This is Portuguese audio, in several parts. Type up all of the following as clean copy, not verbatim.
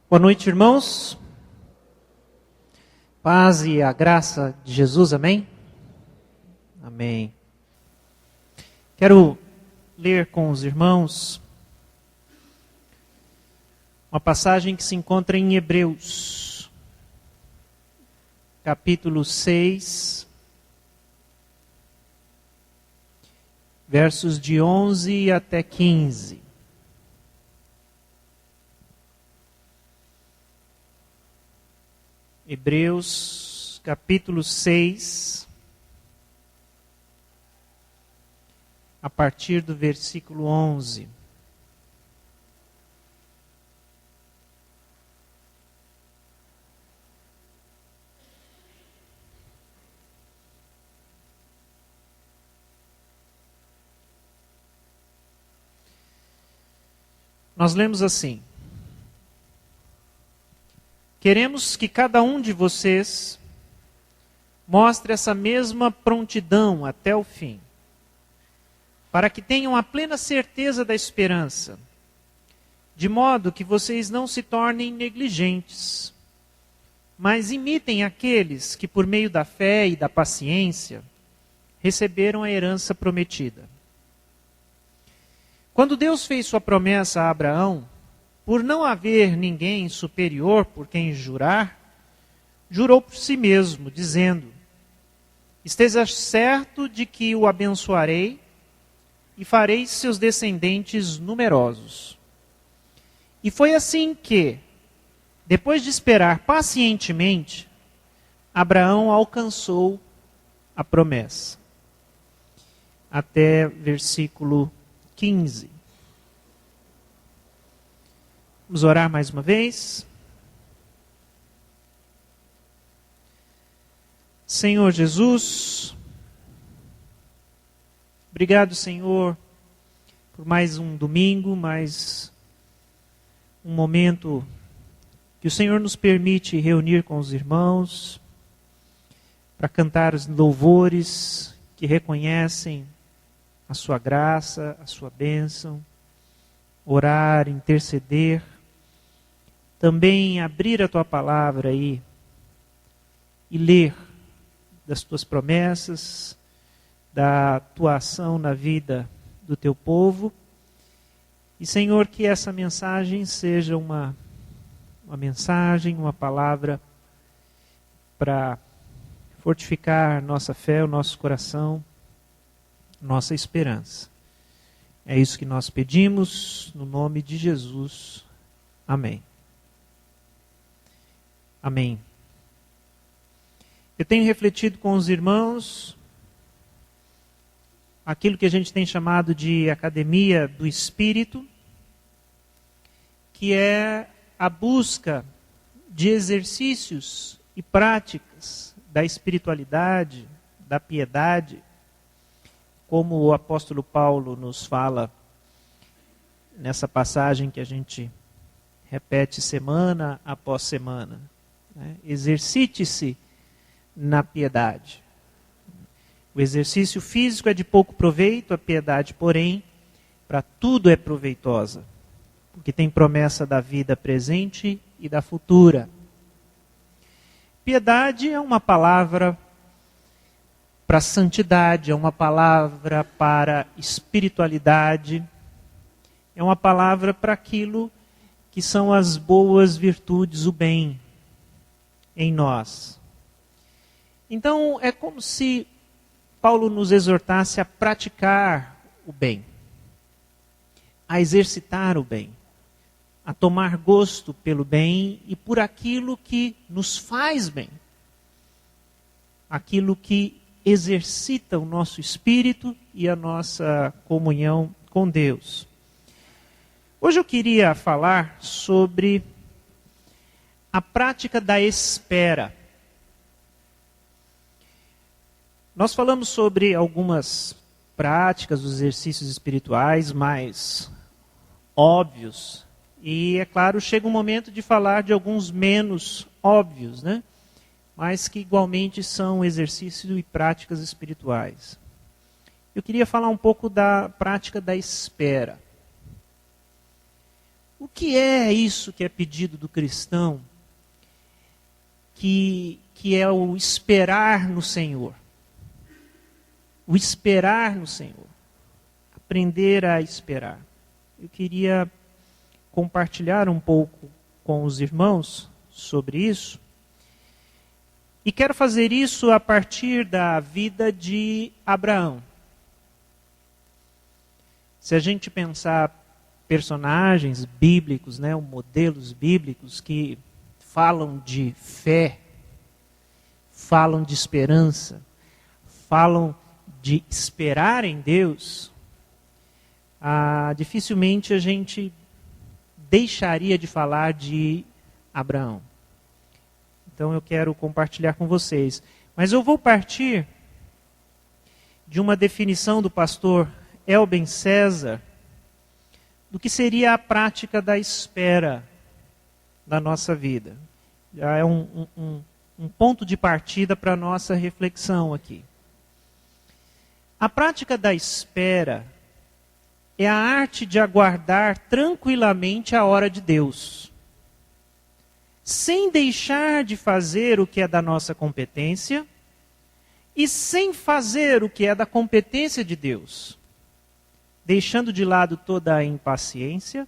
Boa noite, irmãos. Paz e a graça de Jesus, amém? Amém. Quero ler com os irmãos uma passagem que se encontra em Hebreus, capítulo 6, versos de 11 até 15. Hebreus, capítulo 6, a partir do versículo 11. Nós lemos assim: queremos que cada um de vocês mostre essa mesma prontidão até o fim, para que tenham a plena certeza da esperança, de modo que vocês não se tornem negligentes, mas imitem aqueles que, por meio da fé e da paciência, receberam a herança prometida. Quando Deus fez sua promessa a Abraão, por não haver ninguém superior por quem jurar, jurou por si mesmo, dizendo: esteja certo de que o abençoarei e farei seus descendentes numerosos. E foi assim que, depois de esperar pacientemente, Abraão alcançou a promessa. Até versículo 15. Vamos orar mais uma vez. Senhor Jesus, obrigado, Senhor, por mais um domingo, mais um momento que o Senhor nos permite reunir com os irmãos para cantar os louvores que reconhecem a sua graça, a sua bênção, orar, interceder, também abrir a tua palavra aí e ler das tuas promessas, da tua ação na vida do teu povo. E, Senhor, que essa mensagem seja uma mensagem, uma palavra para fortificar nossa fé, o nosso coração, nossa esperança. É isso que nós pedimos, no nome de Jesus. Amém. Amém. Eu tenho refletido com os irmãos aquilo que a gente tem chamado de academia do espírito, que é a busca de exercícios e práticas da espiritualidade, da piedade, como o apóstolo Paulo nos fala nessa passagem que a gente repete semana após semana. Exercite-se na piedade. O exercício físico é de pouco proveito, a piedade, porém, para tudo é proveitosa, porque tem promessa da vida presente e da futura. Piedade é uma palavra para santidade, é uma palavra para espiritualidade, é uma palavra para aquilo que são as boas virtudes, o bem em nós. Então, é como se Paulo nos exortasse a praticar o bem, a exercitar o bem, a tomar gosto pelo bem e por aquilo que nos faz bem, aquilo que exercita o nosso espírito e a nossa comunhão com Deus. Hoje eu queria falar sobre a prática da espera. Nós falamos sobre algumas práticas, os exercícios espirituais mais óbvios. E, é claro, chega um momento de falar de alguns menos óbvios, né? Mas que igualmente são exercícios e práticas espirituais. Eu queria falar um pouco da prática da espera. O que é isso que é pedido do cristão, que é o esperar no Senhor? O esperar no Senhor. Aprender a esperar. Eu queria compartilhar um pouco com os irmãos sobre isso. E quero fazer isso a partir da vida de Abraão. Se a gente pensar personagens bíblicos, né, modelos bíblicos que falam de fé, falam de esperança, falam de esperar em Deus, dificilmente a gente deixaria de falar de Abraão. Então eu quero compartilhar com vocês. Mas eu vou partir de uma definição do pastor Elben César do que seria a prática da espera na nossa vida. Já é um ponto de partida para a nossa reflexão aqui. A prática da espera é a arte de aguardar tranquilamente a hora de Deus, sem deixar de fazer o que é da nossa competência e sem fazer o que é da competência de Deus, deixando de lado toda a impaciência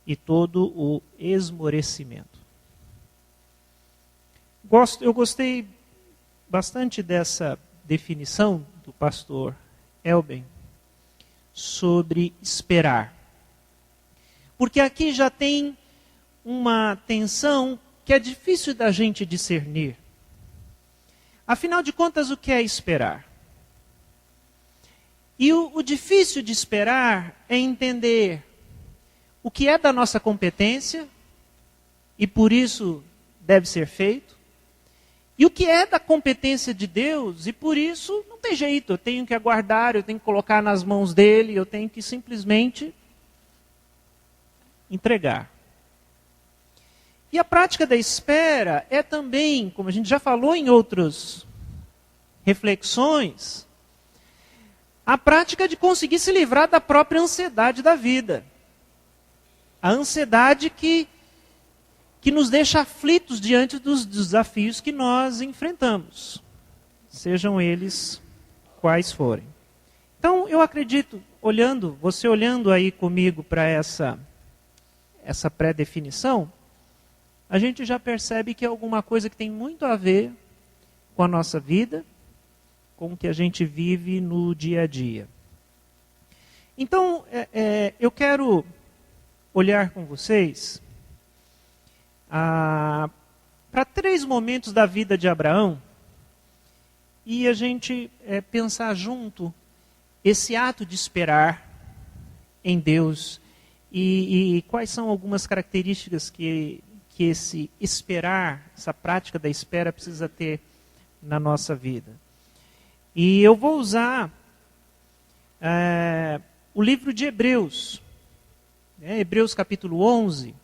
e todo o esmorecimento. Eu gostei bastante dessa definição do pastor Elben sobre esperar. Porque aqui já tem uma tensão que é difícil da gente discernir. Afinal de contas, o que é esperar? E o difícil de esperar é entender o que é da nossa competência e por isso deve ser feito, e o que é da competência de Deus, e por isso não tem jeito, eu tenho que aguardar, eu tenho que colocar nas mãos dele, eu tenho que simplesmente entregar. E a prática da espera é também, como a gente já falou em outras reflexões, a prática de conseguir se livrar da própria ansiedade da vida. A ansiedade que nos deixa aflitos diante dos desafios que nós enfrentamos, sejam eles quais forem. Então, eu acredito, você olhando aí comigo para essa pré-definição, a gente já percebe que é alguma coisa que tem muito a ver com a nossa vida, com o que a gente vive no dia a dia. Então, eu quero olhar com vocês para 3 momentos da vida de Abraão e a gente pensar junto esse ato de esperar em Deus e quais são algumas características que esse esperar, essa prática da espera precisa ter na nossa vida. E eu vou usar o livro de Hebreus. Hebreus capítulo 11.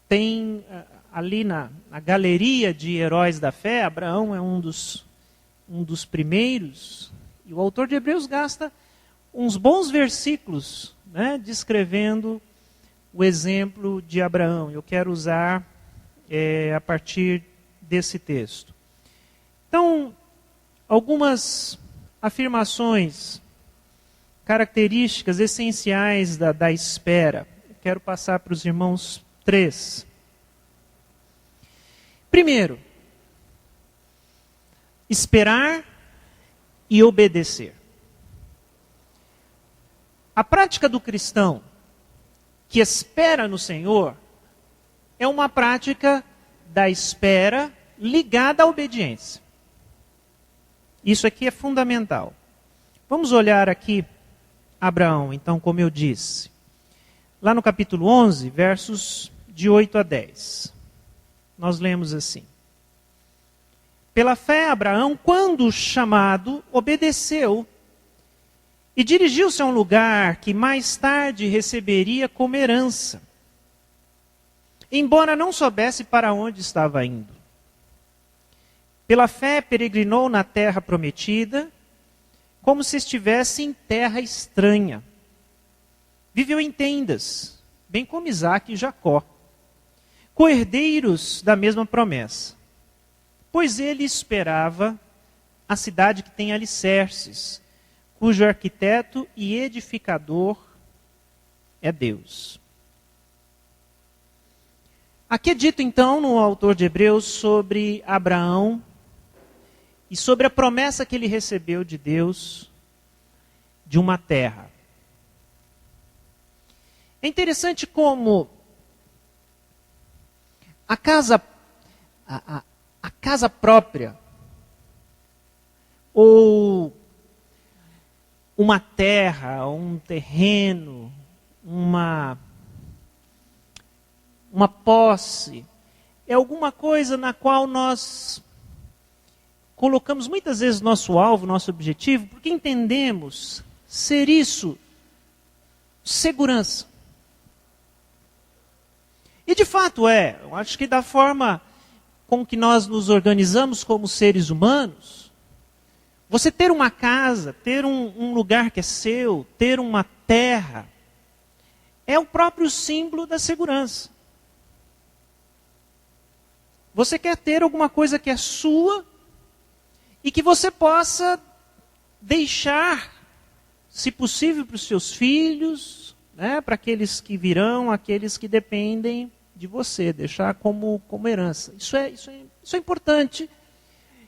Tem ali na galeria de heróis da fé, Abraão é um dos primeiros. E o autor de Hebreus gasta uns bons versículos, descrevendo o exemplo de Abraão. Eu quero usar a partir desse texto. Então, algumas afirmações, características essenciais da espera. Eu quero passar para os irmãos 3. Primeiro, esperar e obedecer. A prática do cristão que espera no Senhor é uma prática da espera ligada à obediência. Isso aqui é fundamental. Vamos olhar aqui Abraão, então, como eu disse. Lá no capítulo 11, versos de 8 a 10. Nós lemos assim. Pela fé, Abraão, quando chamado, obedeceu e dirigiu-se a um lugar que mais tarde receberia como herança, embora não soubesse para onde estava indo. Pela fé, peregrinou na terra prometida, como se estivesse em terra estranha. Viveu em tendas, bem como Isaque e Jacó, co-herdeiros da mesma promessa. Pois ele esperava a cidade que tem alicerces, cujo arquiteto e edificador é Deus. Aqui é dito então no autor de Hebreus sobre Abraão e sobre a promessa que ele recebeu de Deus de uma terra. É interessante como a casa própria, ou uma terra, um terreno, uma posse, é alguma coisa na qual nós colocamos muitas vezes nosso alvo, nosso objetivo, porque entendemos ser isso segurança. E de fato eu acho que da forma com que nós nos organizamos como seres humanos, você ter uma casa, ter um lugar que é seu, ter uma terra, é o próprio símbolo da segurança. Você quer ter alguma coisa que é sua e que você possa deixar, se possível, para os seus filhos, né, para aqueles que virão, aqueles que dependem de você, deixar como herança. Isso é importante.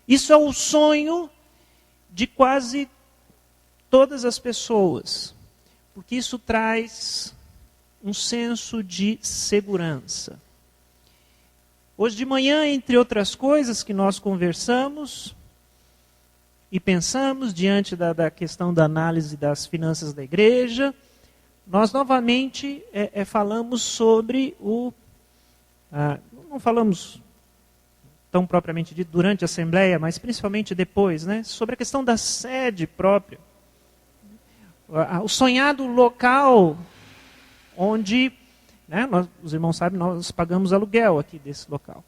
Isso é o sonho de quase todas as pessoas, porque isso traz um senso de segurança. Hoje de manhã, entre outras coisas que nós conversamos e pensamos diante da questão da análise das finanças da igreja, nós novamente falamos sobre não falamos tão propriamente dito durante a Assembleia, mas principalmente depois, né, sobre a questão da sede própria. O sonhado local onde, né, os irmãos sabem, nós pagamos aluguel aqui desse local.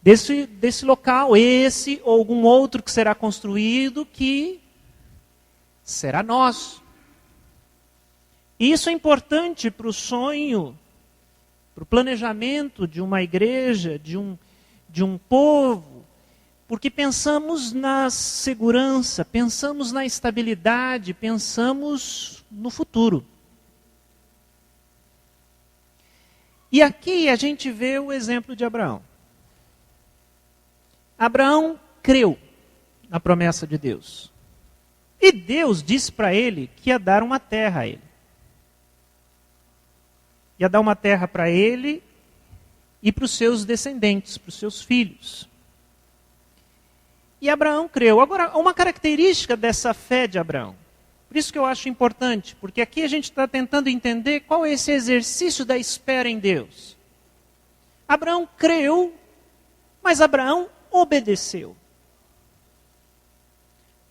Desse local, esse ou algum outro que será construído, que será nosso. E isso é importante para o sonho, para o planejamento de uma igreja, de um povo, porque pensamos na segurança, pensamos na estabilidade, pensamos no futuro. E aqui a gente vê o exemplo de Abraão. Abraão creu na promessa de Deus. E Deus disse para ele que ia dar uma terra a ele. Ia dar uma terra para ele e para os seus descendentes, para os seus filhos. E Abraão creu. Agora, uma característica dessa fé de Abraão, por isso que eu acho importante, porque aqui a gente está tentando entender qual é esse exercício da espera em Deus. Abraão creu, mas Abraão obedeceu.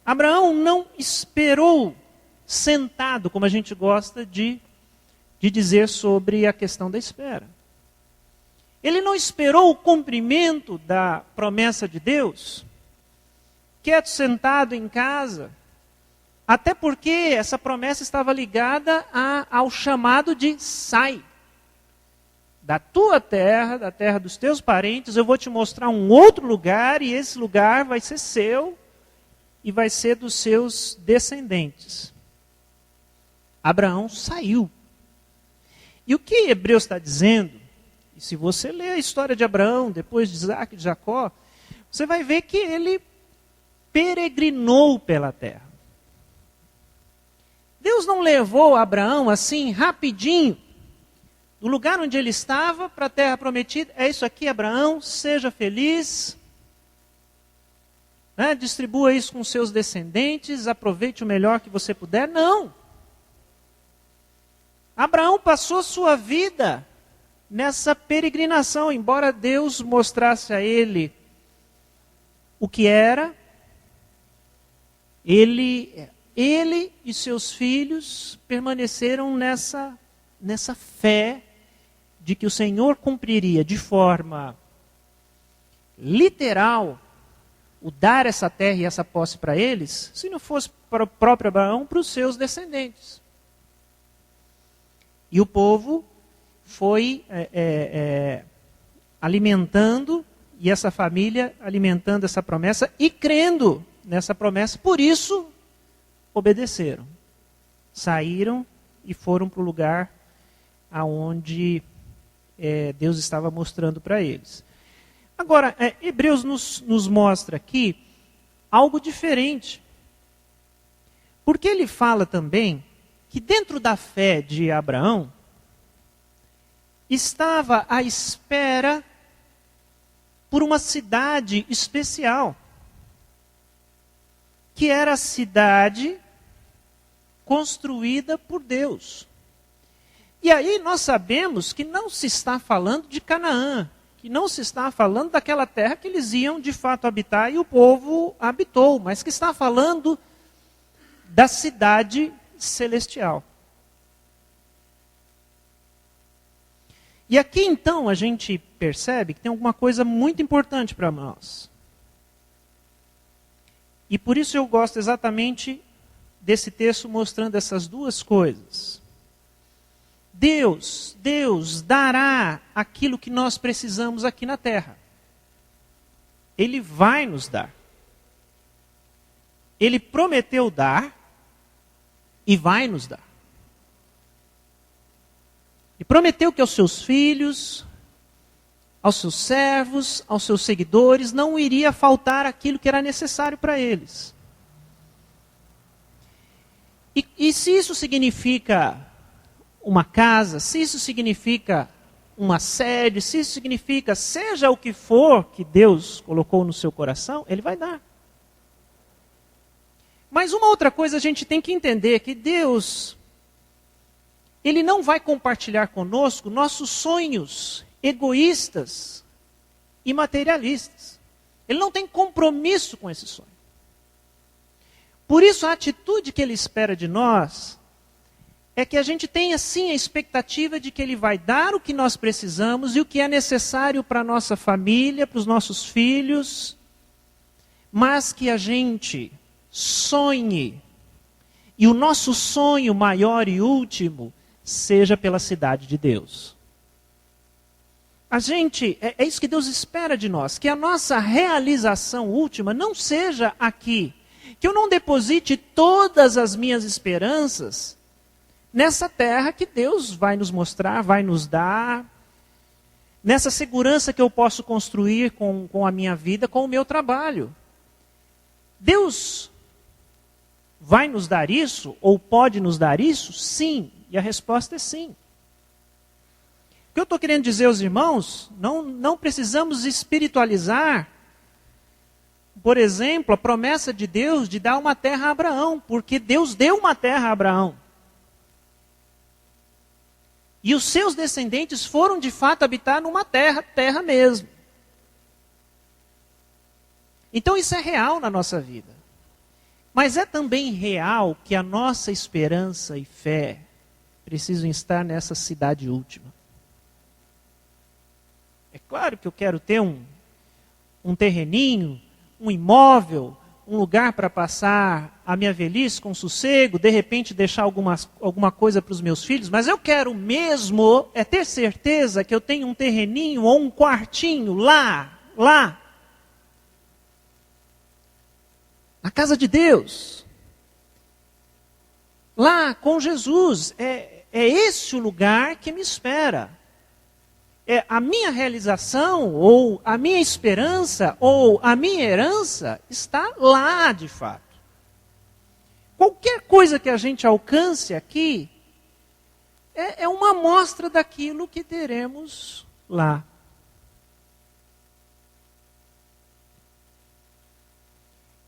Abraão não esperou sentado, como a gente gosta de dizer sobre a questão da espera. Ele não esperou o cumprimento da promessa de Deus, quieto, sentado em casa, até porque essa promessa estava ligada ao chamado de sai. Da tua terra, da terra dos teus parentes, eu vou te mostrar um outro lugar, e esse lugar vai ser seu, e vai ser dos seus descendentes. Abraão saiu. E o que Hebreus está dizendo, e se você ler a história de Abraão, depois de Isaque e de Jacó, você vai ver que ele peregrinou pela terra. Deus não levou Abraão assim, rapidinho, do lugar onde ele estava para a terra prometida. É isso aqui, Abraão, seja feliz, né? Distribua isso com seus descendentes, aproveite o melhor que você puder. Não. Abraão passou sua vida nessa peregrinação, embora Deus mostrasse a ele o que era, ele e seus filhos permaneceram nessa fé de que o Senhor cumpriria de forma literal o dar essa terra e essa posse para eles, se não fosse para o próprio Abraão, para os seus descendentes. E o povo foi alimentando, e essa família alimentando essa promessa e crendo nessa promessa, por isso obedeceram. Saíram e foram para o lugar aonde Deus estava mostrando para eles. Agora, Hebreus nos mostra aqui algo diferente. Porque ele fala também que dentro da fé de Abraão, estava à espera por uma cidade especial, que era a cidade construída por Deus. E aí nós sabemos que não se está falando de Canaã, que não se está falando daquela terra que eles iam de fato habitar e o povo habitou, mas que está falando da cidade celestial. E aqui então a gente percebe que tem alguma coisa muito importante para nós. E por isso eu gosto exatamente desse texto mostrando essas duas coisas. Deus dará aquilo que nós precisamos aqui na terra. Ele vai nos dar. Ele prometeu dar e vai nos dar. E prometeu que aos seus filhos, aos seus servos, aos seus seguidores, não iria faltar aquilo que era necessário para eles. E se isso significa uma casa, se isso significa uma sede, se isso significa seja o que for que Deus colocou no seu coração, Ele vai dar. Mas uma outra coisa a gente tem que entender, que Deus, Ele não vai compartilhar conosco nossos sonhos egoístas e materialistas. Ele não tem compromisso com esse sonho. Por isso a atitude que Ele espera de nós é que a gente tenha sim a expectativa de que Ele vai dar o que nós precisamos e o que é necessário para a nossa família, para os nossos filhos, mas que a gente sonhe, e o nosso sonho maior e último seja pela cidade de Deus. A gente, é isso que Deus espera de nós, que a nossa realização última não seja aqui, que eu não deposite todas as minhas esperanças nessa terra que Deus vai nos mostrar, vai nos dar, nessa segurança que eu posso construir com a minha vida, com o meu trabalho. Deus vai nos dar isso, ou pode nos dar isso? Sim, e a resposta é sim. O que eu estou querendo dizer aos irmãos, não precisamos espiritualizar, por exemplo, a promessa de Deus de dar uma terra a Abraão, porque Deus deu uma terra a Abraão. E os seus descendentes foram de fato habitar numa terra mesmo. Então isso é real na nossa vida. Mas é também real que a nossa esperança e fé precisam estar nessa cidade última. É claro que eu quero ter um terreninho, um imóvel, um lugar para passar a minha velhice com sossego, de repente deixar alguma coisa para os meus filhos, mas eu quero mesmo ter certeza que eu tenho um terreninho ou um quartinho lá, na casa de Deus, lá com Jesus. É esse o lugar que me espera. A minha realização, ou a minha esperança, ou a minha herança está lá de fato. Qualquer coisa que a gente alcance aqui é uma amostra daquilo que teremos lá.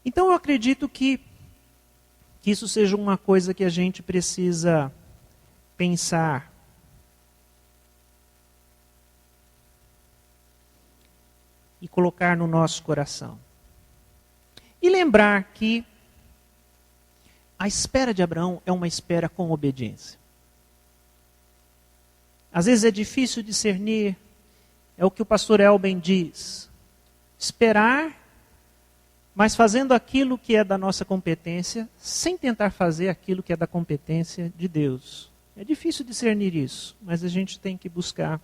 Então eu acredito que isso seja uma coisa que a gente precisa pensar. E colocar no nosso coração. E lembrar que a espera de Abraão é uma espera com obediência. Às vezes é difícil discernir, é o que o pastor Elben diz. Esperar, mas fazendo aquilo que é da nossa competência, sem tentar fazer aquilo que é da competência de Deus. É difícil discernir isso, mas a gente tem que buscar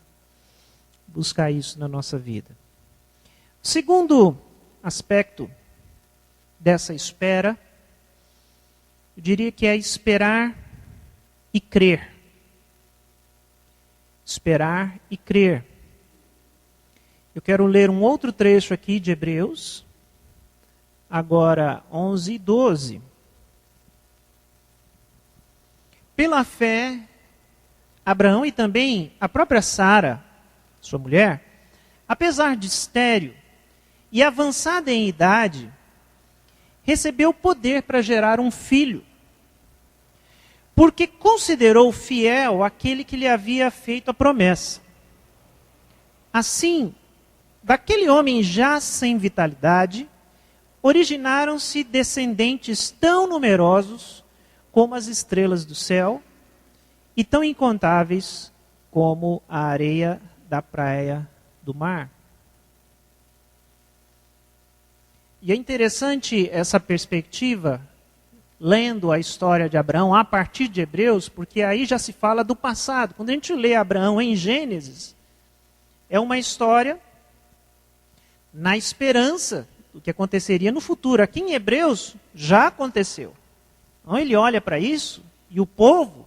isso na nossa vida. O segundo aspecto dessa espera, eu diria que é esperar e crer. Esperar e crer. Eu quero ler um outro trecho aqui de Hebreus, agora 11 e 12. Pela fé, Abraão e também a própria Sara, sua mulher, apesar de estéril e avançada em idade, recebeu poder para gerar um filho, porque considerou fiel aquele que lhe havia feito a promessa. Assim, daquele homem já sem vitalidade, originaram-se descendentes tão numerosos como as estrelas do céu e tão incontáveis como a areia da praia do mar. E é interessante essa perspectiva, lendo a história de Abraão a partir de Hebreus, porque aí já se fala do passado. Quando a gente lê Abraão em Gênesis, é uma história na esperança do que aconteceria no futuro. Aqui em Hebreus já aconteceu. Então ele olha para isso e o povo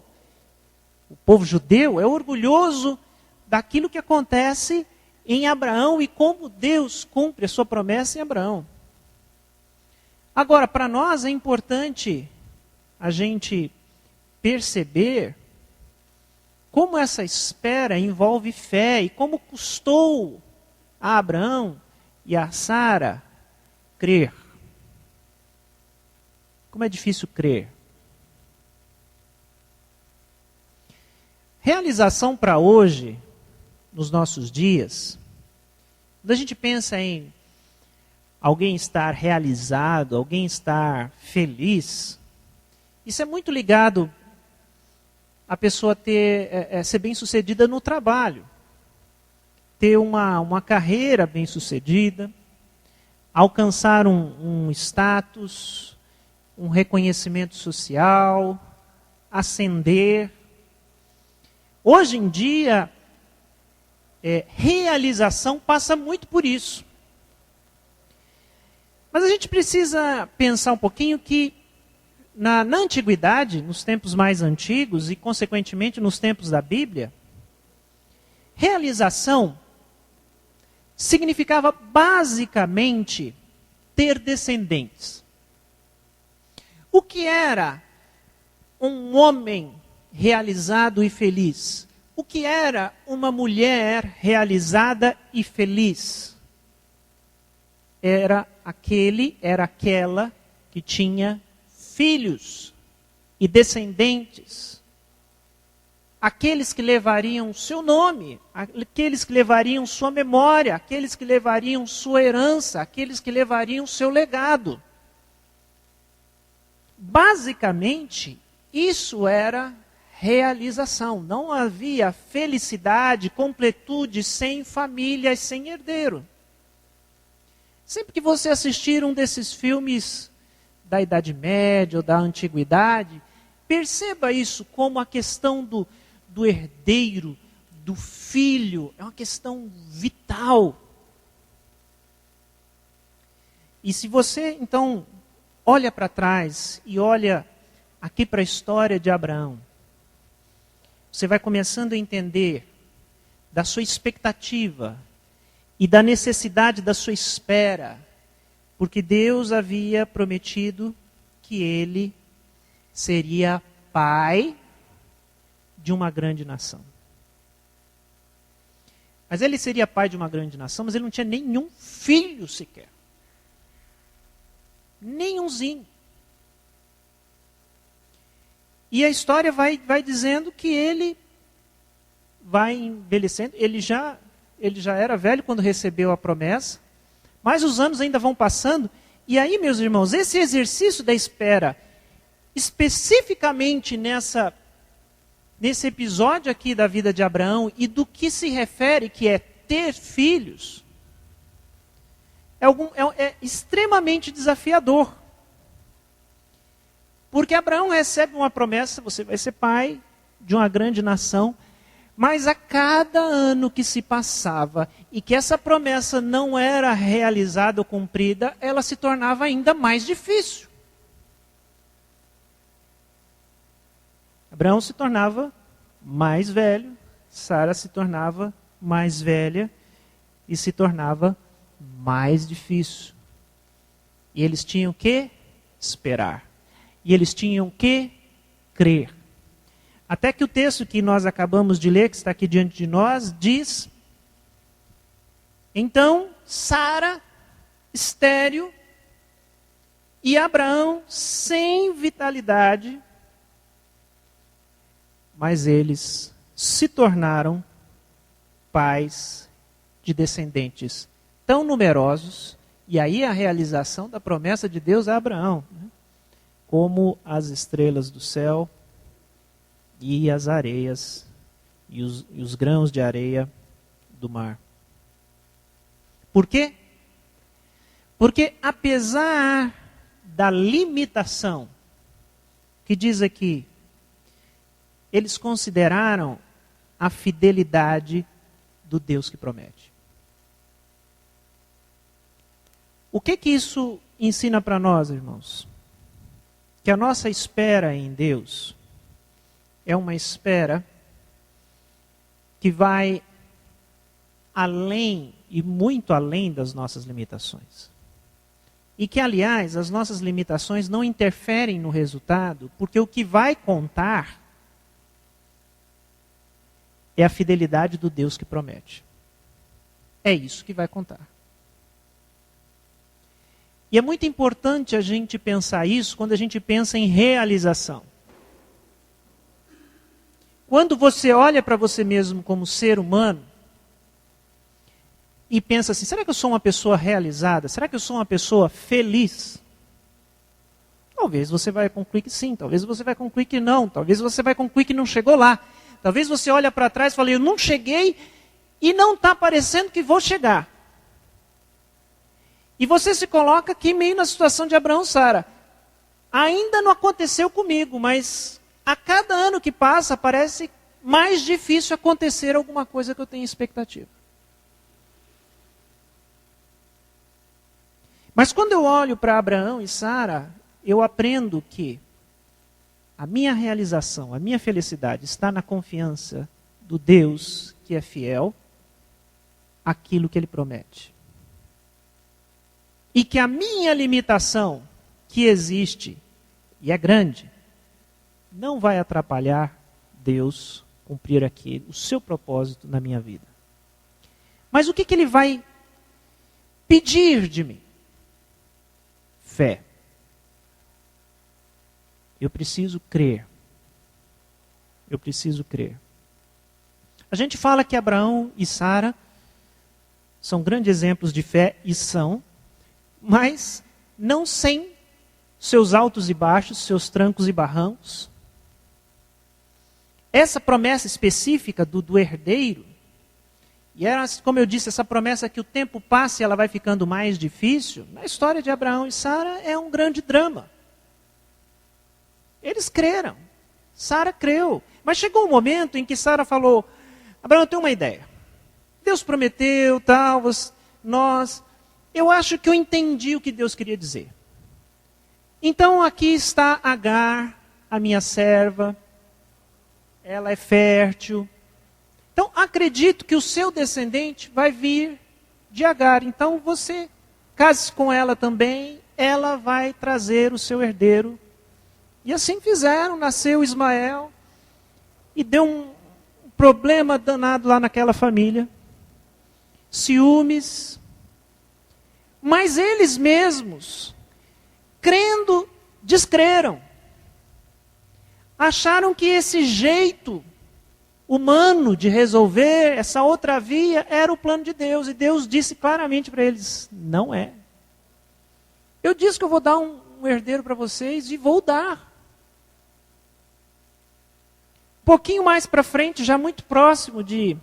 judeu é orgulhoso daquilo que acontece em Abraão e como Deus cumpre a sua promessa em Abraão. Agora, para nós é importante a gente perceber como essa espera envolve fé e como custou a Abraão e a Sara crer. Como é difícil crer. Realização para hoje, nos nossos dias, quando a gente pensa em alguém estar realizado, alguém estar feliz, isso é muito ligado a pessoa ser bem-sucedida no trabalho, ter uma carreira bem-sucedida, alcançar um status, um reconhecimento social, ascender. Hoje em dia, realização passa muito por isso. Mas a gente precisa pensar um pouquinho que na antiguidade, nos tempos mais antigos e, consequentemente, nos tempos da Bíblia, realização significava basicamente ter descendentes. O que era um homem realizado e feliz? O que era uma mulher realizada e feliz? Era aquela que tinha filhos e descendentes. Aqueles que levariam seu nome, aqueles que levariam sua memória, aqueles que levariam sua herança, aqueles que levariam seu legado. Basicamente, isso era realização. Não havia felicidade, completude sem família e sem herdeiro. Sempre que você assistir um desses filmes da Idade Média ou da Antiguidade, perceba isso como a questão do herdeiro, do filho, é uma questão vital. E se você, então, olha para trás e olha aqui para a história de Abraão, você vai começando a entender da sua expectativa e da necessidade da sua espera, porque Deus havia prometido que ele seria pai de uma grande nação. Mas ele seria pai de uma grande nação, mas ele não tinha nenhum filho sequer. Nenhumzinho. E a história vai dizendo que ele vai envelhecendo. Ele já era velho quando recebeu a promessa, mas os anos ainda vão passando. E aí, meus irmãos, esse exercício da espera, especificamente nesse episódio aqui da vida de Abraão e do que se refere, que é ter filhos, é extremamente desafiador. Porque Abraão recebe uma promessa, você vai ser pai de uma grande nação, mas a cada ano que se passava e que essa promessa não era realizada ou cumprida, ela se tornava ainda mais difícil. Abraão se tornava mais velho, Sara se tornava mais velha e se tornava mais difícil. E eles tinham que esperar. E eles tinham que crer. Até que o texto que nós acabamos de ler, que está aqui diante de nós, diz: então Sara, estéril, e Abraão, sem vitalidade, mas eles se tornaram pais de descendentes tão numerosos, e aí a realização da promessa de Deus a Abraão, né? Como as estrelas do céu e as areias e os grãos de areia do mar. Por quê? Porque apesar da limitação que diz aqui, eles consideraram a fidelidade do Deus que promete. O que isso ensina para nós, irmãos? Que a nossa espera em Deus é uma espera que vai além e muito além das nossas limitações. E que, aliás, as nossas limitações não interferem no resultado, porque o que vai contar é a fidelidade do Deus que promete. É isso que vai contar. E é muito importante a gente pensar isso quando a gente pensa em realização. Quando você olha para você mesmo como ser humano e pensa assim, será que eu sou uma pessoa realizada? Será que eu sou uma pessoa feliz? Talvez você vai concluir que sim, talvez você vai concluir que não, talvez você vai concluir que não chegou lá. Talvez você olhe para trás e fale, eu não cheguei e não está parecendo que vou chegar. E você se coloca aqui meio na situação de Abraão e Sara. Ainda não aconteceu comigo, mas a cada ano que passa parece mais difícil acontecer alguma coisa que eu tenho expectativa. Mas quando eu olho para Abraão e Sara, eu aprendo que a minha realização, a minha felicidade está na confiança do Deus que é fiel àquilo que Ele promete. E que a minha limitação, que existe e é grande, não vai atrapalhar Deus cumprir aqui o seu propósito na minha vida. Mas o que Ele vai pedir de mim? Fé. Eu preciso crer. Eu preciso crer. A gente fala que Abraão e Sara são grandes exemplos de fé, e são, mas não sem seus altos e baixos, seus trancos e barrancos. Essa promessa específica do herdeiro, e era, como eu disse, essa promessa que o tempo passa e ela vai ficando mais difícil, na história de Abraão e Sara é um grande drama. Eles creram. Sara creu. Mas chegou um momento em que Sara falou, Abraão, eu tenho uma ideia. Deus prometeu, tal, eu acho que eu entendi o que Deus queria dizer. Então aqui está Agar, a minha serva, ela é fértil. Então acredito que o seu descendente vai vir de Agar. Então você case com ela também, ela vai trazer o seu herdeiro. E assim fizeram, nasceu Ismael, e deu um problema danado lá naquela família. Ciúmes. Mas eles mesmos, crendo, descreram. Acharam que esse jeito humano de resolver essa outra via era o plano de Deus. E Deus disse claramente para eles, não é. Eu disse que eu vou dar um herdeiro para vocês e vou dar. Um pouquinho mais para frente, já muito próximo de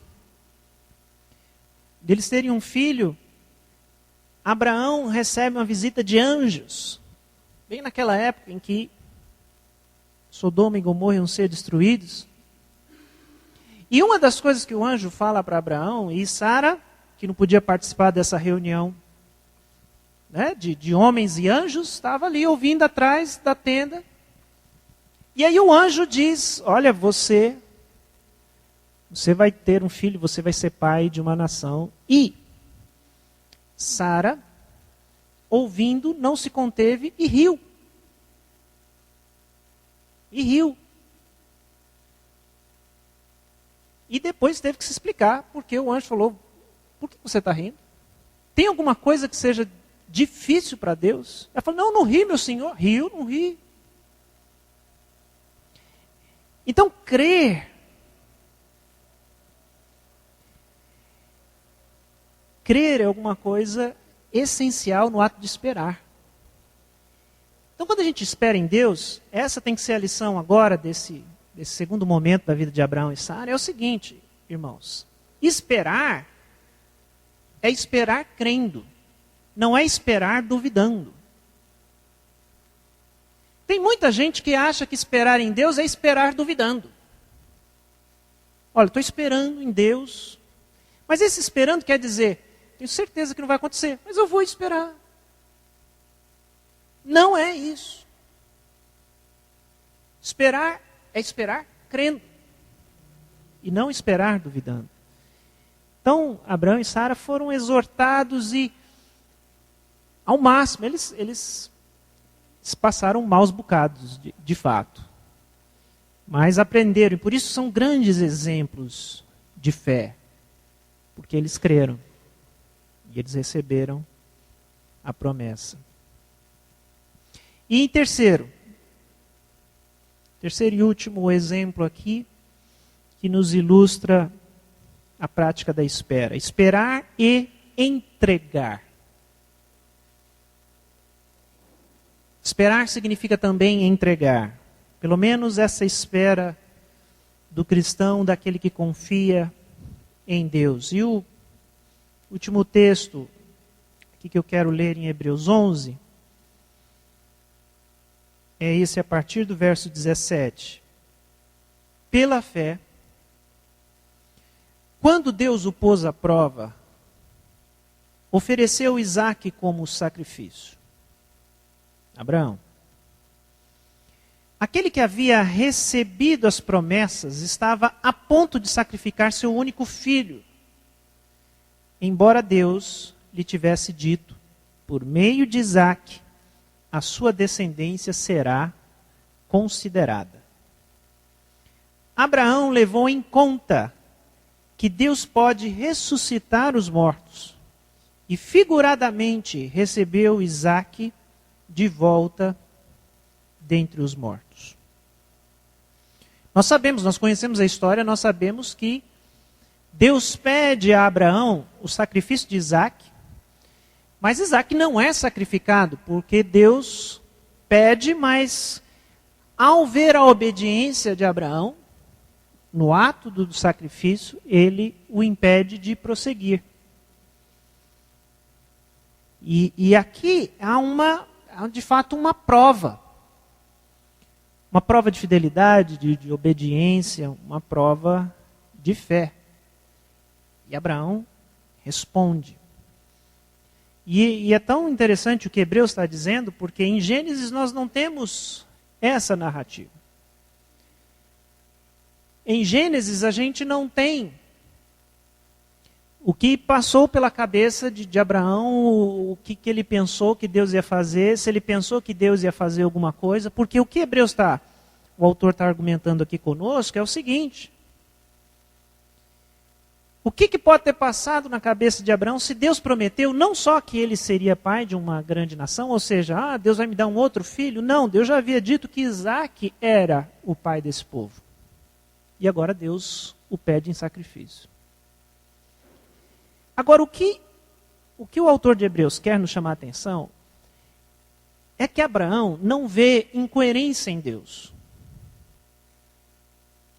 eles terem um filho, Abraão recebe uma visita de anjos. Bem naquela época em que Sodoma e Gomorra iam ser destruídos. E uma das coisas que o anjo fala para Abraão, e Sara, que não podia participar dessa reunião, né, de homens e anjos, estava ali ouvindo atrás da tenda. E aí o anjo diz, olha, você vai ter um filho, você vai ser pai de uma nação. E Sara, ouvindo, não se conteve e riu. E riu. E depois teve que se explicar, porque o anjo falou, por que você está rindo? Tem alguma coisa que seja difícil para Deus? Ela falou, não ri, meu senhor. Riu, não ri. Então, crer é alguma coisa essencial no ato de esperar. Então, quando a gente espera em Deus, essa tem que ser a lição agora desse segundo momento da vida de Abraão e Sara, é o seguinte, irmãos. Esperar é esperar crendo, não é esperar duvidando. Tem muita gente que acha que esperar em Deus é esperar duvidando. Olha, estou esperando em Deus, mas esse esperando quer dizer, tenho certeza que não vai acontecer, mas eu vou esperar. Não é isso. Esperar é esperar crendo. E não esperar duvidando. Então, Abraão e Sara foram exortados e, ao máximo, eles passaram maus bocados, de fato. Mas aprenderam, e por isso são grandes exemplos de fé. Porque eles creram. E eles receberam a promessa. E em terceiro e último exemplo aqui, que nos ilustra a prática da espera. Esperar e entregar. Esperar significa também entregar. Pelo menos essa espera do cristão, daquele que confia em Deus. E o último texto aqui que eu quero ler em Hebreus 11, é esse a partir do verso 17. Pela fé, quando Deus o pôs à prova, ofereceu Isaque como sacrifício. Abraão. Aquele que havia recebido as promessas estava a ponto de sacrificar seu único filho, embora Deus lhe tivesse dito, por meio de Isaque, a sua descendência será considerada. Abraão levou em conta que Deus pode ressuscitar os mortos e figuradamente recebeu Isaque de volta dentre os mortos. Nós conhecemos a história, nós sabemos que Deus pede a Abraão o sacrifício de Isaque, mas Isaque não é sacrificado, porque Deus pede, mas ao ver a obediência de Abraão, no ato do sacrifício, ele o impede de prosseguir. E aqui há de fato uma prova. Uma prova de fidelidade, de obediência, uma prova de fé. E Abraão responde. E é tão interessante o que Hebreus está dizendo, porque em Gênesis nós não temos essa narrativa. Em Gênesis a gente não tem o que passou pela cabeça de Abraão, o que ele pensou que Deus ia fazer, se ele pensou que Deus ia fazer alguma coisa, porque o que o autor está argumentando aqui conosco é o seguinte: o que pode ter passado na cabeça de Abraão se Deus prometeu não só que ele seria pai de uma grande nação, ou seja, Deus vai me dar um outro filho? Não, Deus já havia dito que Isaque era o pai desse povo. E agora Deus o pede em sacrifício. Agora, o que o autor de Hebreus quer nos chamar a atenção é que Abraão não vê incoerência em Deus.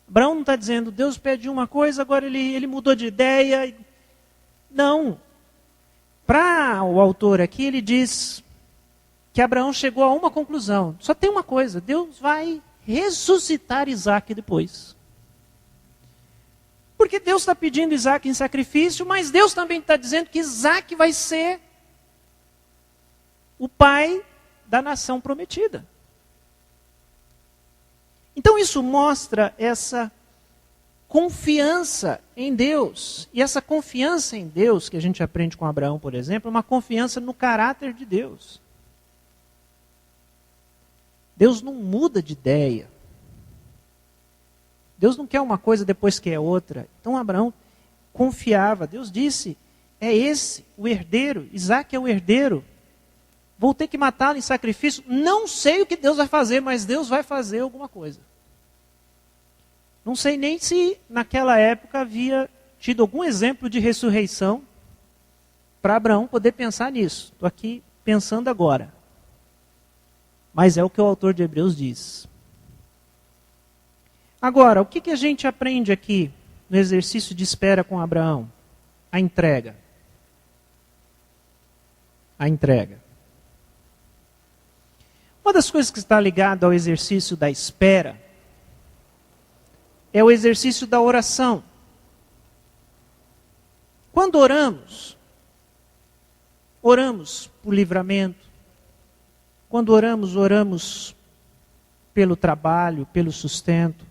Abraão não está dizendo, Deus pede uma coisa, agora ele mudou de ideia. Não. Para o autor aqui, ele diz que Abraão chegou a uma conclusão. Só tem uma coisa, Deus vai ressuscitar Isaque depois. Porque Deus está pedindo Isaac em sacrifício, mas Deus também está dizendo que Isaac vai ser o pai da nação prometida. Então isso mostra essa confiança em Deus. E essa confiança em Deus, que a gente aprende com Abraão, por exemplo, é uma confiança no caráter de Deus. Deus não muda de ideia. Deus não quer uma coisa depois que é outra. Então Abraão confiava. Deus disse, é esse o herdeiro. Isaac é o herdeiro. Vou ter que matá-lo em sacrifício. Não sei o que Deus vai fazer, mas Deus vai fazer alguma coisa. Não sei nem se naquela época havia tido algum exemplo de ressurreição para Abraão poder pensar nisso. Estou aqui pensando agora. Mas é o que o autor de Hebreus diz. Agora, o que a gente aprende aqui no exercício de espera com Abraão? A entrega. A entrega. Uma das coisas que está ligada ao exercício da espera é o exercício da oração. Quando oramos por livramento. Quando oramos pelo trabalho, pelo sustento.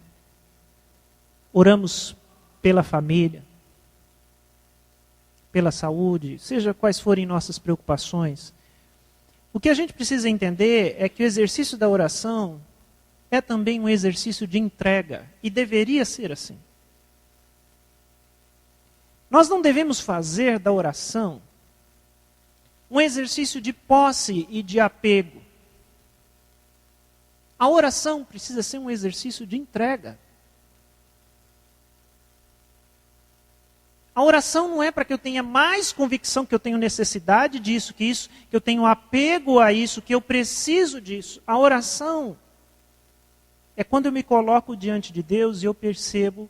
Oramos pela família, pela saúde, seja quais forem nossas preocupações. O que a gente precisa entender é que o exercício da oração é também um exercício de entrega, e deveria ser assim. Nós não devemos fazer da oração um exercício de posse e de apego. A oração precisa ser um exercício de entrega. A oração não é para que eu tenha mais convicção que eu tenho necessidade disso, que eu tenho apego a isso, que eu preciso disso. A oração é quando eu me coloco diante de Deus e eu percebo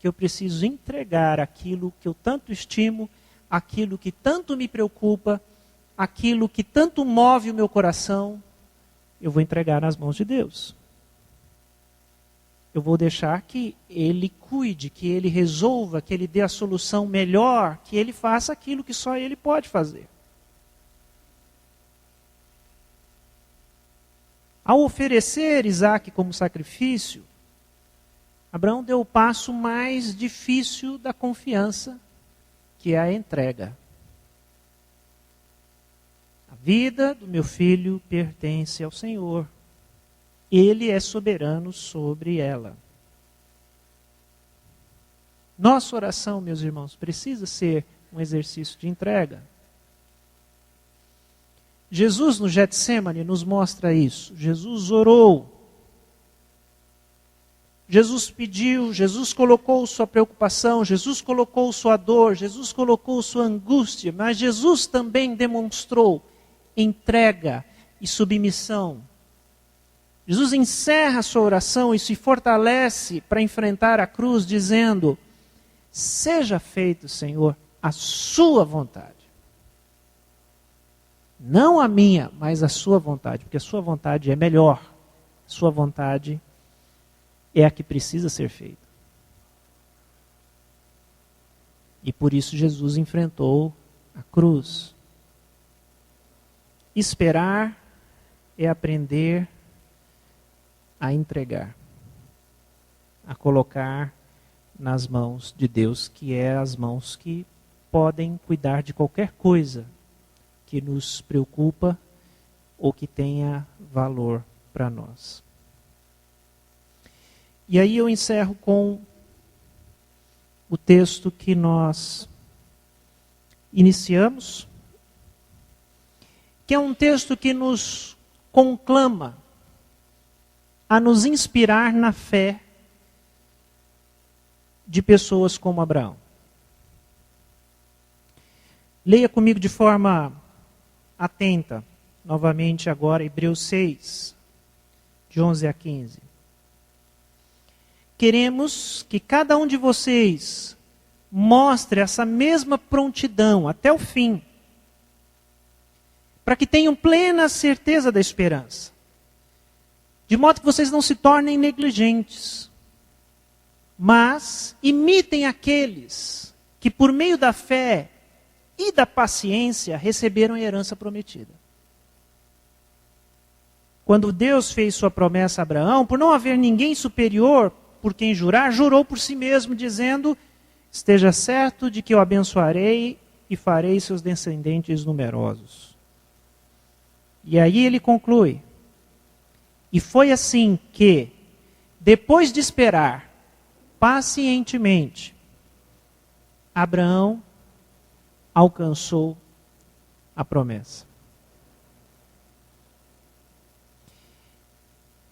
que eu preciso entregar aquilo que eu tanto estimo, aquilo que tanto me preocupa, aquilo que tanto move o meu coração, eu vou entregar nas mãos de Deus. Eu vou deixar que Ele cuide, que Ele resolva, que Ele dê a solução melhor, que Ele faça aquilo que só Ele pode fazer. Ao oferecer Isaac como sacrifício, Abraão deu o passo mais difícil da confiança, que é a entrega. A vida do meu filho pertence ao Senhor. Ele é soberano sobre ela. Nossa oração, meus irmãos, precisa ser um exercício de entrega. Jesus no Getsêmani nos mostra isso. Jesus orou. Jesus pediu, Jesus colocou sua preocupação, Jesus colocou sua dor, Jesus colocou sua angústia, mas Jesus também demonstrou entrega e submissão. Jesus encerra a sua oração e se fortalece para enfrentar a cruz dizendo, seja feito, Senhor, a sua vontade. Não a minha, mas a sua vontade, porque a sua vontade é melhor. A sua vontade é a que precisa ser feita. E por isso Jesus enfrentou a cruz. Esperar é aprender a entregar, a colocar nas mãos de Deus, que é as mãos que podem cuidar de qualquer coisa que nos preocupa ou que tenha valor para nós. E aí eu encerro com o texto que nós iniciamos, que é um texto que nos conclama a nos inspirar na fé de pessoas como Abraão. Leia comigo de forma atenta, novamente agora, Hebreus 6, de 11 a 15. Queremos que cada um de vocês mostre essa mesma prontidão até o fim, para que tenham plena certeza da esperança. De modo que vocês não se tornem negligentes. Mas imitem aqueles que por meio da fé e da paciência receberam a herança prometida. Quando Deus fez sua promessa a Abraão, por não haver ninguém superior por quem jurar, jurou por si mesmo, dizendo: esteja certo de que eu abençoarei e farei seus descendentes numerosos. E aí ele conclui: e foi assim que, depois de esperar pacientemente, Abraão alcançou a promessa.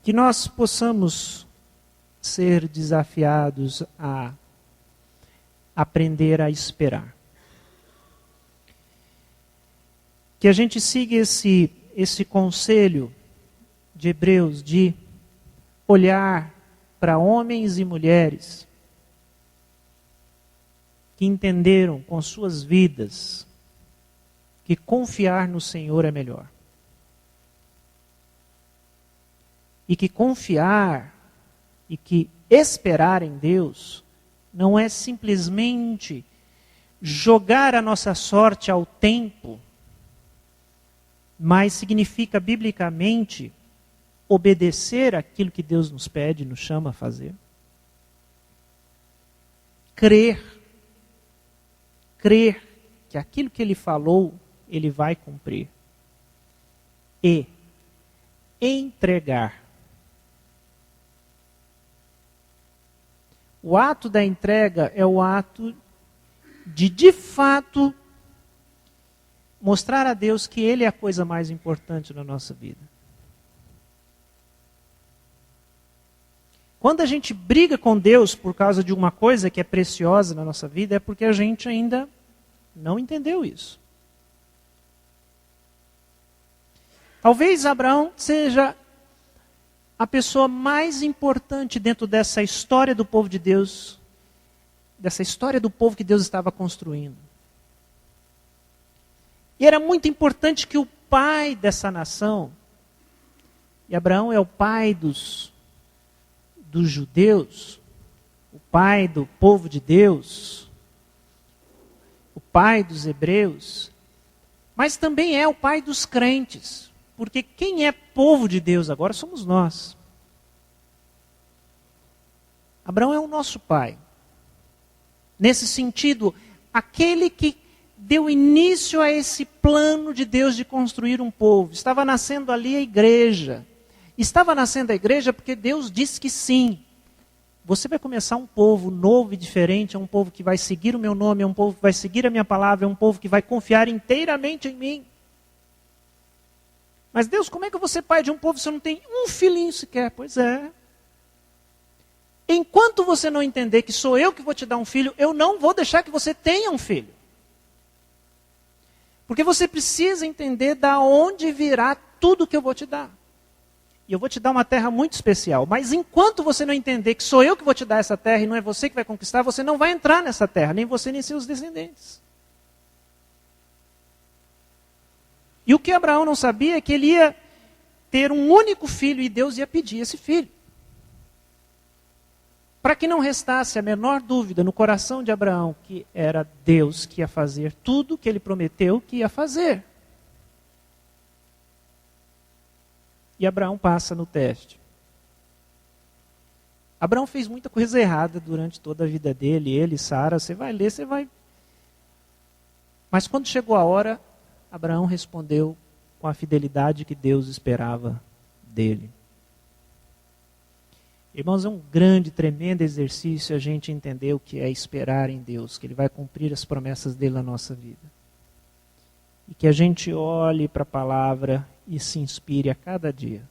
Que nós possamos ser desafiados a aprender a esperar. Que a gente siga esse conselho de Hebreus de olhar para homens e mulheres que entenderam com suas vidas que confiar no Senhor é melhor. E que confiar e que esperar em Deus não é simplesmente jogar a nossa sorte ao tempo, mas significa biblicamente obedecer aquilo que Deus nos pede, nos chama a fazer. Crer que aquilo que Ele falou, Ele vai cumprir. E entregar. O ato da entrega é o ato de fato, mostrar a Deus que Ele é a coisa mais importante na nossa vida. Quando a gente briga com Deus por causa de uma coisa que é preciosa na nossa vida, é porque a gente ainda não entendeu isso. Talvez Abraão seja a pessoa mais importante dentro dessa história do povo de Deus, dessa história do povo que Deus estava construindo. E era muito importante que o pai dessa nação, e Abraão é o pai dos judeus, o pai do povo de Deus, o pai dos hebreus, mas também é o pai dos crentes. Porque quem é povo de Deus agora somos nós. Abraão é o nosso pai. Nesse sentido, aquele que deu início a esse plano de Deus de construir um povo. Estava nascendo ali a igreja. Estava nascendo a igreja porque Deus disse que sim. Você vai começar um povo novo e diferente, é um povo que vai seguir o meu nome, é um povo que vai seguir a minha palavra, é um povo que vai confiar inteiramente em mim. Mas Deus, como é que eu vou ser pai de um povo se eu não tenho um filhinho sequer? Pois é. Enquanto você não entender que sou eu que vou te dar um filho, eu não vou deixar que você tenha um filho. Porque você precisa entender da onde virá tudo que eu vou te dar. E eu vou te dar uma terra muito especial. Mas enquanto você não entender que sou eu que vou te dar essa terra e não é você que vai conquistar, você não vai entrar nessa terra, nem você nem seus descendentes. E o que Abraão não sabia é que ele ia ter um único filho e Deus ia pedir esse filho. Para que não restasse a menor dúvida no coração de Abraão que era Deus que ia fazer tudo que ele prometeu que ia fazer. E Abraão passa no teste. Abraão fez muita coisa errada durante toda a vida dele, ele, Sara, você vai ler, você vai... Mas quando chegou a hora, Abraão respondeu com a fidelidade que Deus esperava dele. Irmãos, é um grande, tremendo exercício a gente entender o que é esperar em Deus, que Ele vai cumprir as promessas dele na nossa vida. E que a gente olhe para a palavra e se inspire a cada dia.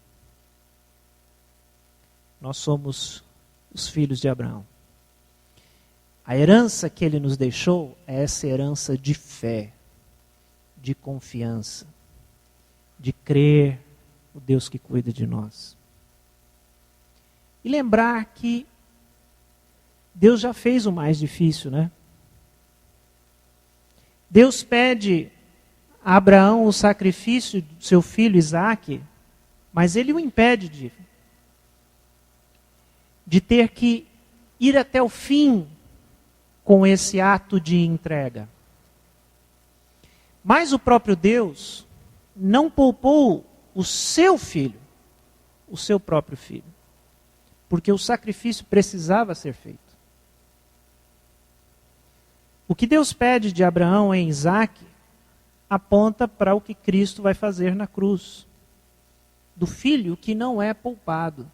Nós somos os filhos de Abraão. A herança que ele nos deixou é essa herança de fé, de confiança, de crer no Deus que cuida de nós. E lembrar que Deus já fez o mais difícil, né? Deus pede a Abraão o sacrifício do seu filho Isaque, mas ele o impede de ter que ir até o fim com esse ato de entrega. Mas o próprio Deus não poupou o seu filho, o seu próprio filho, porque o sacrifício precisava ser feito. O que Deus pede de Abraão em Isaque aponta para o que Cristo vai fazer na cruz, do filho que não é poupado,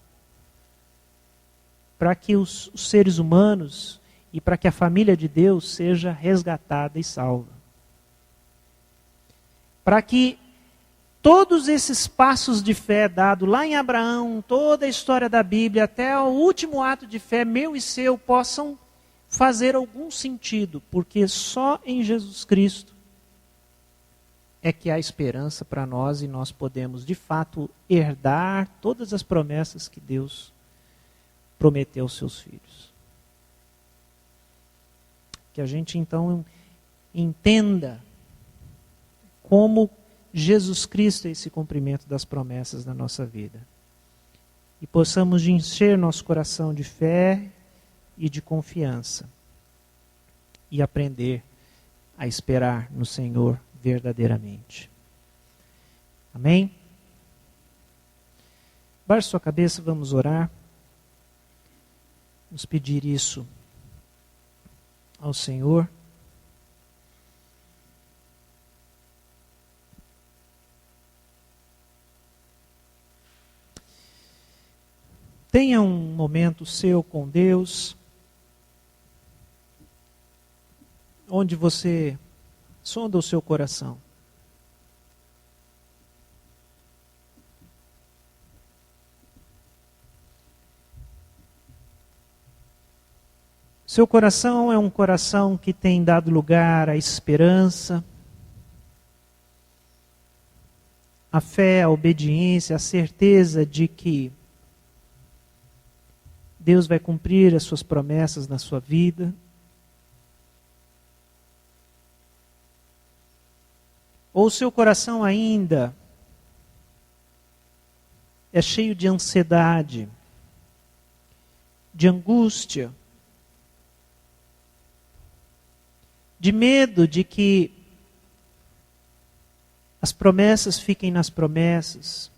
para que os seres humanos e para que a família de Deus seja resgatada e salva. Para que todos esses passos de fé dados lá em Abraão, toda a história da Bíblia, até o último ato de fé meu e seu, possam fazer algum sentido, porque só em Jesus Cristo é que há esperança para nós e nós podemos, de fato, herdar todas as promessas que Deus prometeu aos seus filhos. Que a gente, então, entenda como Jesus Cristo é esse cumprimento das promessas na nossa vida. E possamos encher nosso coração de fé e de confiança. E aprender a esperar no Senhor verdadeiramente. Amém? Baixe sua cabeça, vamos orar. Vamos pedir isso ao Senhor. Tenha um momento seu com Deus, onde você sonda o seu coração. Seu coração é um coração que tem dado lugar à esperança, à fé, à obediência, à certeza de que Deus vai cumprir as suas promessas na sua vida. Ou seu coração ainda é cheio de ansiedade, de angústia, de medo de que as promessas fiquem nas promessas.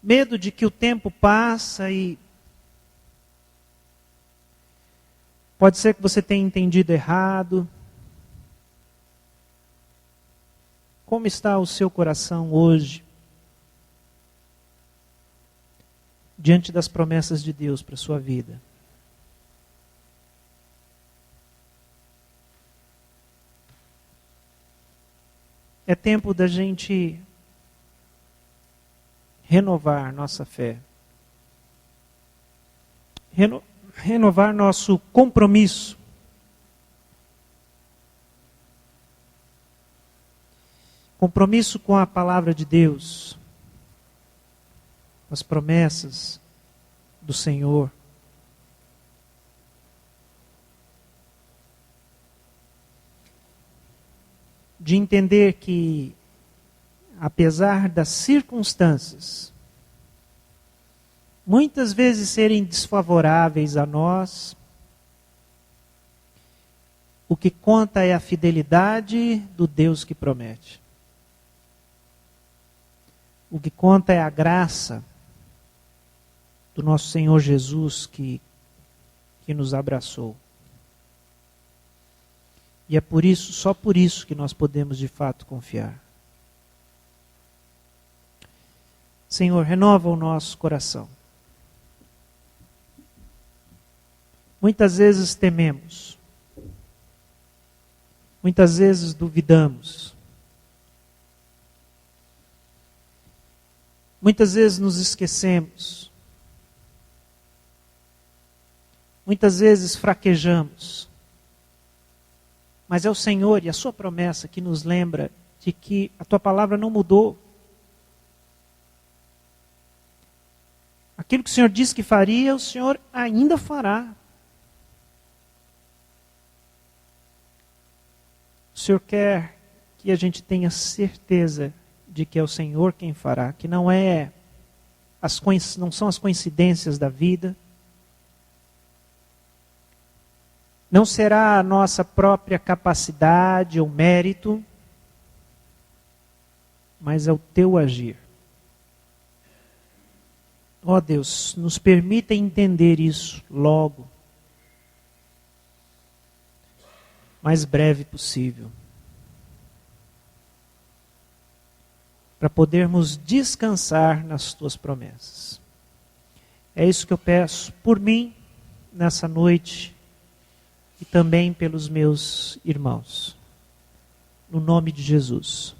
Medo de que o tempo passa e pode ser que você tenha entendido errado. Como está o seu coração hoje? Diante das promessas de Deus para a sua vida. É tempo da gente renovar nossa fé. Renovar nosso compromisso. Compromisso com a palavra de Deus, com as promessas do Senhor. De entender que, apesar das circunstâncias, muitas vezes serem desfavoráveis a nós, o que conta é a fidelidade do Deus que promete. O que conta é a graça do nosso Senhor Jesus que nos abraçou. E é por isso, só por isso que nós podemos de fato confiar. Senhor, renova o nosso coração. Muitas vezes tememos. Muitas vezes duvidamos. Muitas vezes nos esquecemos. Muitas vezes fraquejamos. Mas é o Senhor e a sua promessa que nos lembra de que a tua palavra não mudou. Aquilo que o Senhor disse que faria, o Senhor ainda fará. O Senhor quer que a gente tenha certeza de que é o Senhor quem fará, que não é não são as coincidências da vida. Não será a nossa própria capacidade ou mérito, mas é o teu agir. Ó Deus, nos permita entender isso logo, mais breve possível, para podermos descansar nas tuas promessas. É isso que eu peço por mim nessa noite e também pelos meus irmãos. No nome de Jesus.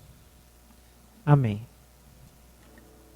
Amém.